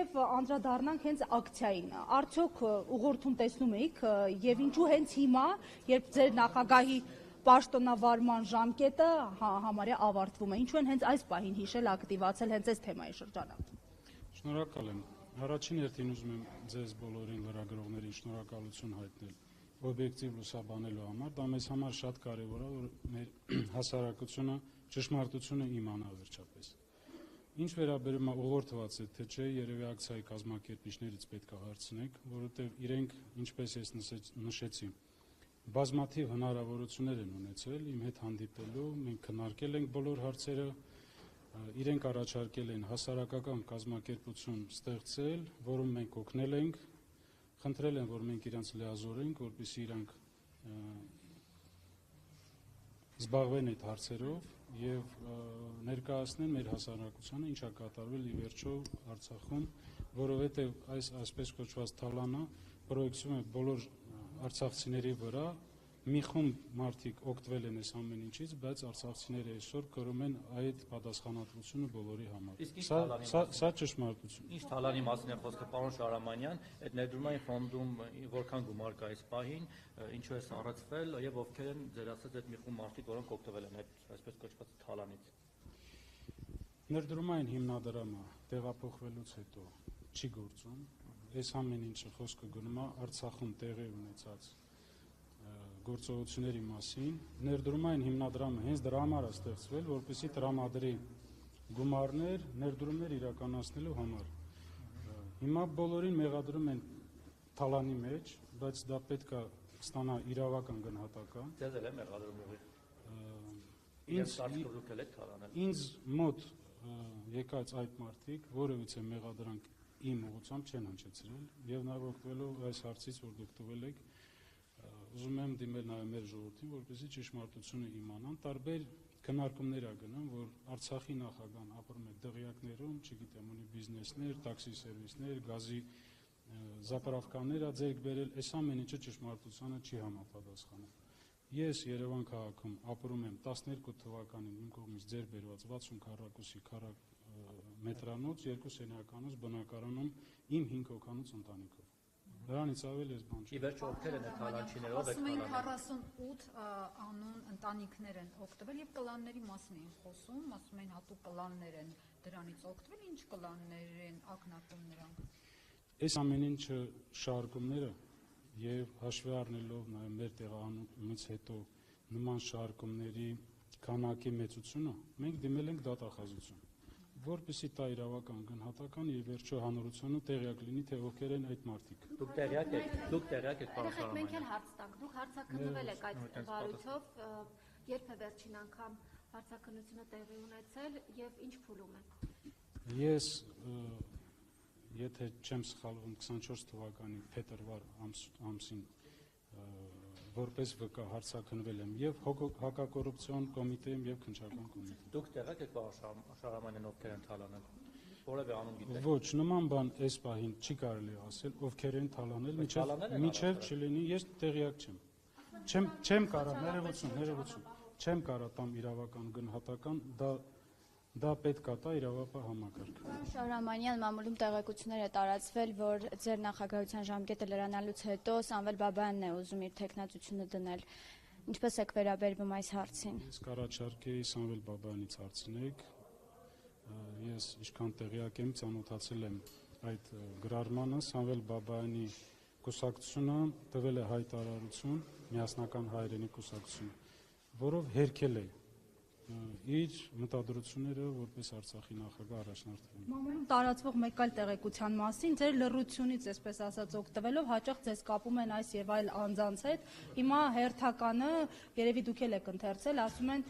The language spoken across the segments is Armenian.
եւ անդրադառնանք հենց ակցիային։ Արդյոք ուղղորդում տեսնում եք եւ ինչու հենց հիմա, երբ ձեր նախագահի պաշտոնավարման ժամկետը համարյա ավարտվում է, ինչու են հենց այս պահին հիշել ակտիվացել հենց այս թեմայի շրջանը։ Շնորհակալ եմ։ Առաջին հերթին ուզում եմ ձեզ բոլորին լրագրողներին շնորհակալություն հայտնել օբյեկտիվ լուսաբանելու համար, դա մեզ համար շատ կարևոր է, որ մեր հասարակությունը ճշմարտությունը իմանա վերջապես։ Ինչ վերաբերում է ուղղորդված է թե չէ, երևի ակցիայի կազմակերպիչներից պետք է հարցնեք, որովհետև իրենք, ինչպես ես նշեցի, բազմաթիվ հնարավորություններ են ունեցել իմ հետ հանդիպելու, մենք քննարկել ենք բոլոր հարցերը, իրենք առաջարկել են հասարակական կազմակերպություն ստեղծել, որում մենք օգնել ենք, խնդրել են, որ մենք իրանց լիազորենք, որպեսզի իրանք զբաղվեն այդ հարցերով եւ ներկայացնեն մեր հասարակությանը ինչա կատարվել ի վերջո Արցախում, որովհետեւ այս այսպես կոչված թալանը պրոյեկցում է բոլոր արցախցիների վրա, մի խումբ մարդիկ օգտվել են այս ամեն ինչից, բայց արցախցիները այսօր կրում են այդ պատասխանատվությունը բոլորի համար։ Սա ճշմարտություն։ Ինչ թալանի մասին է խոսքը, պարոն Շահրամանյան, այդ ներդրումային ֆոնդում որքան գումար կա այս պահին, ինչու է սառեցվել եւ ովքեր են ձեր ասած այդ մի խումբ մարդիկ, որոնք օգտվել են այդ այսպես կոչված թալանից։ Ներդրումային հիմնադրամը տեղափոխվելուց հետո չի գործում, այս ամեն ինչը խոսքը գնում է Արցախում տեղի ունեցած գործողությունների մասին, ներդրումային հիմնադրամը հենց դրա համար է ստեղծվել, որպեսզի տրամադրի գումարներ, ներդրումներ իրականացնելու համար։ Հիմա բոլորին մեղադրում են թալանի մեջ, բայց դա պետք է ստանա իրավական գնահատական։ Ձեզ էլ է մեղադրում ուղիղ։ Ինձ մոտ եկած այդ մարդիկ որևիցե մեղադրանք իմ ուղղությամբ չեն հնչեցրել եւ նաեւ օգտվելով այս հարցից, որ դուք տվել եք, ուզում եմ դիմել նաև մեր ժողովրդին, որպեսզի ճշմարտությունը իմանան, տարբեր քննարկումներ ա գնում, որ Արցախի նախագահան ապրում է դղյակներում, չգիտեմ, ունի բիզնեսներ, տաքսի սերվիսներ, գազի զապարավկաններ ա ձեռք բերել, այս ամեն ինչը ճշմարտությանը չի համապատասխանում։ Ես Երևան քաղաքում ապրում եմ 12 թվականին իմ կողմից ձեռք բերված 60 քառակուսի մետրանոց, 2 սենյականոց բնակարանում իմ 5 հոգանոց ընտանիքով։ Դրանից ավել ես բան չի։ Ի վերջո ովքեր են թալանչիներով եք թալանը։ 48 անուն ընտանիքներ են օգտվել եւ կլանների մասին են խոսում, ասում են հատուկ կլաններ են դրանից օգտվել, ինչ կլաններ են ակնարկում նրանք։ Այս ամեն ինչը շարժումները եւ հաշվի առնելով նաեւ մեր տեղահանումից հետո նման շարժումների քանակի մեծությունը, մենք դիմել ենք դատախազություն, որպեսզի տա իրավական գնահատական եւ վերջո հանրությունը տեղյակ լինի, թե ովքեր են այդ մարդիկ։ Դուք տեղյակ եք, պարոն Շահրամանյան։ Մենք էլ հարց տանք, դուք հարցաքննվել եք այդ վարույթով, երբ է վերջին անգամ հարցաքննությունը տեղի ունեցել եւ ինչ փուլում է։ Ես եթե չեմ սխալվում 24 թվականի փետրվար ամսին որպես վկա հարցաքննվել եմ եւ հակակոռուպցիոն կոմիտեում եւ քննչական կոմիտեում։ Դուք տեղյակ եք պարոն Շահրամանյան ովքեր են թալանել։ Որևէ անուն գիտեք։ Ոչ, նման բան այս պահին չի կարելի ասել, ովքեր են թալանել, միջև չլինի, ես տեղյակ չեմ կարա, ներողություն, չեմ կարա տամ իրավական գնահատական, դա պետք է տա իրավապահ համակարգ։ Շահրամանյան մամուլում տեղեկություններ է տարածվել, որ ձեր նախագահության ժամկետը լրանալուց հետո Սամվել Բաբայանն է ուզում իր թեկնածությունը դնել։ Ինչպես եք վերաբերվում այս հարցին։ Ես կառաջարկեի Սամվել Բաբայանից հարցնեք։ Ես ինչքան տեղյակ եմ, ծանոթացել եմ այդ գրառմանը, Սամվել Բաբայանի կուսակցությունը տվել է հայտարարություն, միասնական հայրենի կուսակցություն, որով հերքել է իր մտադրությունները որպես Արցախի նախագահ առաջնորդվելու։ Մամուլում տարածվող մեկ այլ տեղեկության մասին, ձեր լռությունից, այսպես ասած, օգտվելով հաճախ ձեզ կապում են այս եւ այլ անձանց հետ։ Հիմա հերթականը, երևի դուք էլ եք ընթերցել, ասում են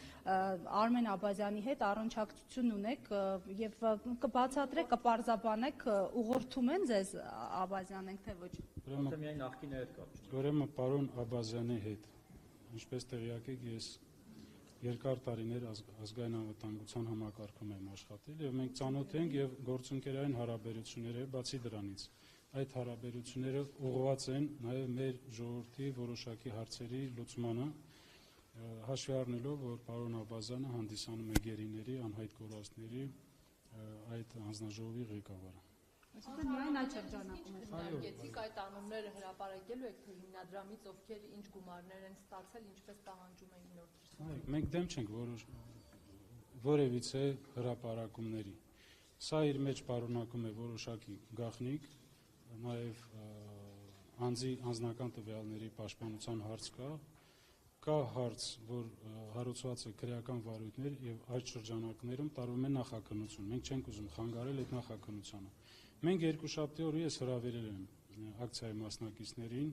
Արմեն Աբազյանի հետ առնչակցություն ունեք եւ կբացատրեք, կպարզաբանեք, ուղղորդում են ձեզ Աբազյանենք թե ոչ։ Միայն նախկիներ հետ կապ չունի։ Ուրեմն պարոն Աբազյանի հետ, ինչպես տեղյակ եք, ես երկար տարիներ ազգային անվտանգության համակարգում եմ աշխատել եւ մենք ծանոթ ենք եւ գործընկերային հարաբերություններ է բացի դրանից այդ հարաբերությունները ուղղված են նաեւ մեր ժողովրդի որոշակի հարցերի լուծմանը հաշվի առնելով որ պարոն Աբազյանը հանդիսանում է գերիների անհայտ կորածների այդ հանձնաժողովի ղեկավարը։ Այսինքն միայն այդ շրջանակում է։ Քննարկեցիք այդ անունները հրապարակելու եք, թե հիմնադրամից ովքեր ինչ գումարներ են ստացել, ինչպես պահանջում էին նոր դրսևորում։ Մենք դեմ չենք որևիցե հրապարակումների։ Սա իր մեջ պարունակում է որոշակի գաղտնիք, նաև անձի անձնական տվյալների պաշտպանության հարց կա հարց, որ հարուցված է քրեական վարույթներ եւ այդ շրջանակներում տարվում է նախաքննություն։ Մենք չենք ուզում խանգարել այդ նախաքննությանը։ Մենք երկուշաբթի օրը ես հրավիրել եմ ակցիայի մասնակիցներին,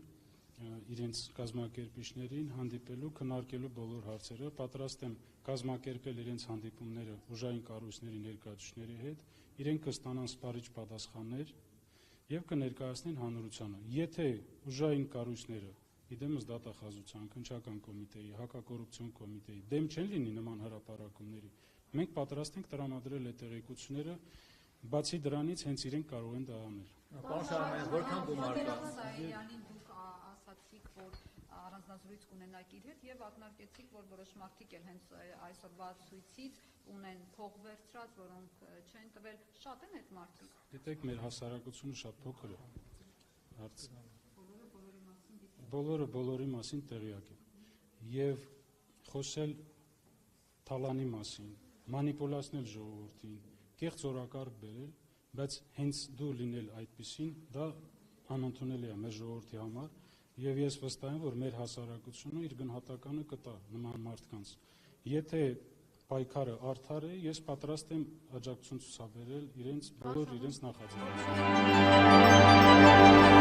իրենց կազմակերպիչներին հանդիպելու, քննարկելու բոլոր հարցերը, պատրաստ եմ կազմակերպել իրենց հանդիպումները ուժային կառույցների ներկայացուցիչների հետ, իրենք կստանան սպառիչ պատասխաններ եւ կներկայացնեն հանրությանը։ Եթե ուժային կառույցները, իդեմս դատախազության, քննչական կոմիտեի, հակակոռուպցիոն կոմիտեի դեմ չեն լինի նման հրապարակումների, մենք պատրաստ ենք տրամադրել այդ տեղեկությունները, բացի դրանից հենց իրենք կարող են դա անել։ Պարոն Շահրամանյան, որքան գումար կա։ Սայելյանին դուք ասացիք, որ առանձնազրույց կունենաք իր հետ եւ ակնարկեցիք, որ որոշ մարդիկ էլ հենց այսօրվա ցույցից ունեն փող վերցրած, որոնք չեն տվել, շատ են այդ մարդիկ։ Գիտեք, մեր հասարակությունը շատ փոքր է։ Բոլորը բոլորի մասին տեղյակ է։ Եվ խոսել թալանի մասին, մանիպուլացնել ժողովրդին, կեղծ օրակարգ բերել, բայց հենց դու լինել այդպիսին, դա անընդունելի է մեր ժողովրդի համար, եւ ես վստահ եմ, որ մեր հասարակությունը իր գնահատականը կտա նման մարդկանց։ Եթե պայքարը արդար է, ես պատրաստ եմ աջակցություն ցուցաբերել իրենց բոլոր իրենց նախաձեռնություններին։